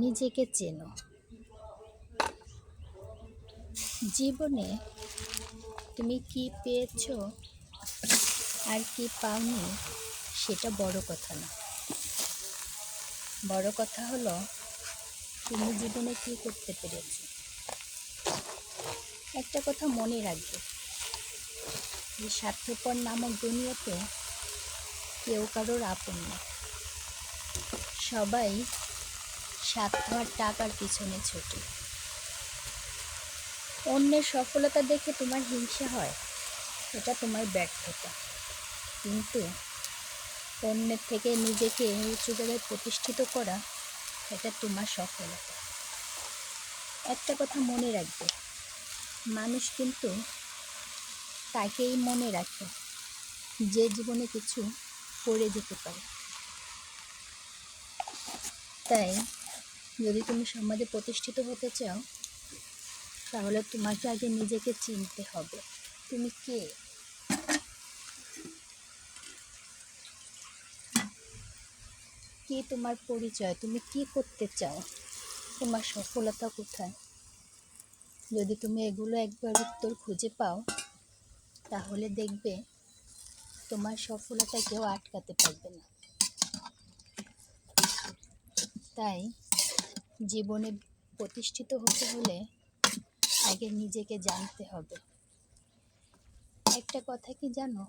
নিজেকে চেনো। জীবনে তুমি কি পেয়েছো আর কি পাওনি সেটা বড় কথা না। বড় কথা হলো তুমি জীবনে কি করতে পেরেছো। একটা কথা মনে রাখবে, এই স্বার্থপর নামক দুনিয়াতে কেউ কারোর আপন না। সবাই স্বার্থ আর টাকার পিছনে ছোটে। অন্যের সফলতা দেখে তোমার হিংসা হয়, এটা তোমার ব্যর্থতা। কিন্তু অন্যের থেকে নিজেকে উঁচু জায়গায় প্রতিষ্ঠিত করা, এটা তোমার সফলতা। একটা কথা মনে রাখবে, মানুষ কিন্তু তাকেই মনে রাখে যে জীবনে কিছু করে যেতে পারে। তাই যদি তুমি সমাজে প্রতিষ্ঠিত হতে চাও, তাহলে তোমাকে আগে নিজেকে চিনতে হবে। তুমি কে? কি তোমার পরিচয়? তুমি কি করতে চাও? তোমার সফলতা কোথায়? যদি তুমি এগুলো একবার উত্তর খুঁজে পাও, তাহলে দেখবে তোমার সফলতা কেউ আটকাতে পারবে না। তাই জীবনে প্রতিষ্ঠিত হতে হলে আগে নিজেকে জানতে হবে। একটা কথা কি জানো,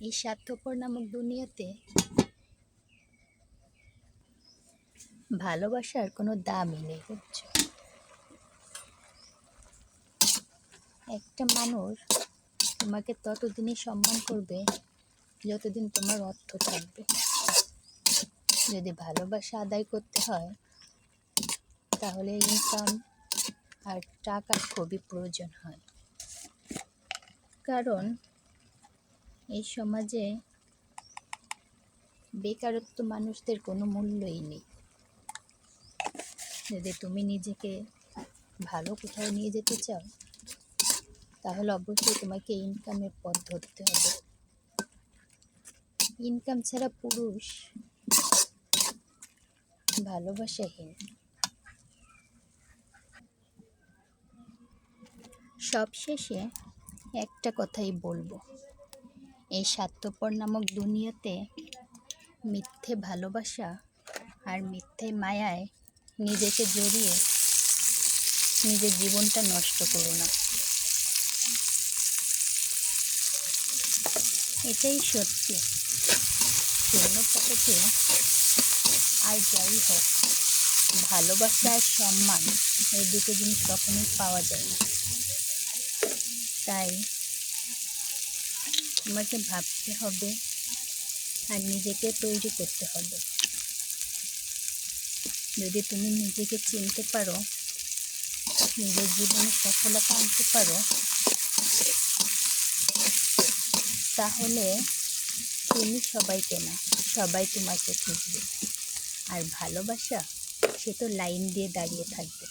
এই স্বার্থপর নামক দুনিয়াতে ভালোবাসার কোনো দামই নেই, বুঝছো? একটা মানুষ তোমাকে ততদিনই সম্মান করবে যতদিন তোমার অর্থ থাকবে। যদি ভালোবাসা আদায় করতে হয়, তাহলে ইনকাম আর টাকার খুবই প্রয়োজন হয়। কারণ এই সমাজে বেকারত্ব মানুষদের কোনো মূল্যই নেই। যদি তুমি নিজেকে ভালো কোথাও নিয়ে যেতে চাও, তাহলে অবশ্যই তোমাকে ইনকামের পথ ধরতে হবে। ইনকাম ছাড়া পুরুষ ভালোবাসাহীন। সবশেষে একটা কথাই বলবো, এই স্বার্থপর নামক দুনিয়াতে মিথ্যে ভালোবাসা আর মিথ্যে মায়ায় নিজেকে জড়িয়ে নিজের জীবনটা নষ্ট করো না। এটাই সত্যি। শূন্য পকেটে আর যাই হোক, ভালোবাসা আর সম্মান এই দুটো জিনিস কখনোই পাওয়া যায় না। তাই তোমাকে ভাবতে হবে আর নিজেকে তৈরি করতে হবে। যদি তুমি নিজেকে চিনতে পারো, নিজের জীবনে সফলতা আনতে পারো, তাহলে তুমি সবাইকে না, সবাই তোমাকে খুঁজবে। আর ভালোবাসা, সে তো লাইন দিয়ে দাঁড়িয়ে থাকবে।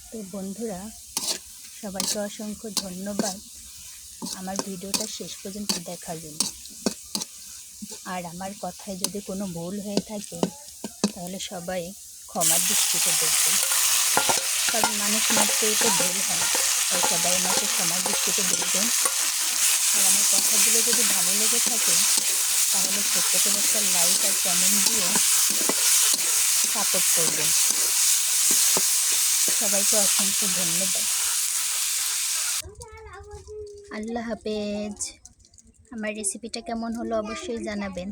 তো বন্ধুরা, সবাইকে অসংখ্য ধন্যবাদ আমার ভিডিওটা শেষ পর্যন্ত দেখার জন্য। আর আমার কথায় যদি কোনো ভুল হয়ে থাকে, তাহলে সবাই ক্ষমার দৃষ্টিতে দেখবেন। কারণ মানুষ মাত্রই তো ভুল হয়, তাই সবাই আমাকে ক্ষমার দৃষ্টিতে দেখবেন। আর আমার কথাগুলো যদি ভালো লেগে থাকে, তাহলে ছোট্ট করে একটা লাইক আর কমেন্ট দিয়ে সাপোর্ট করবেন। সবাইকে অসংখ্য ধন্যবাদ। আল্লাহ হাফেজ। আমার রেসিপিটা কেমন হলো অবশ্যই জানাবেন।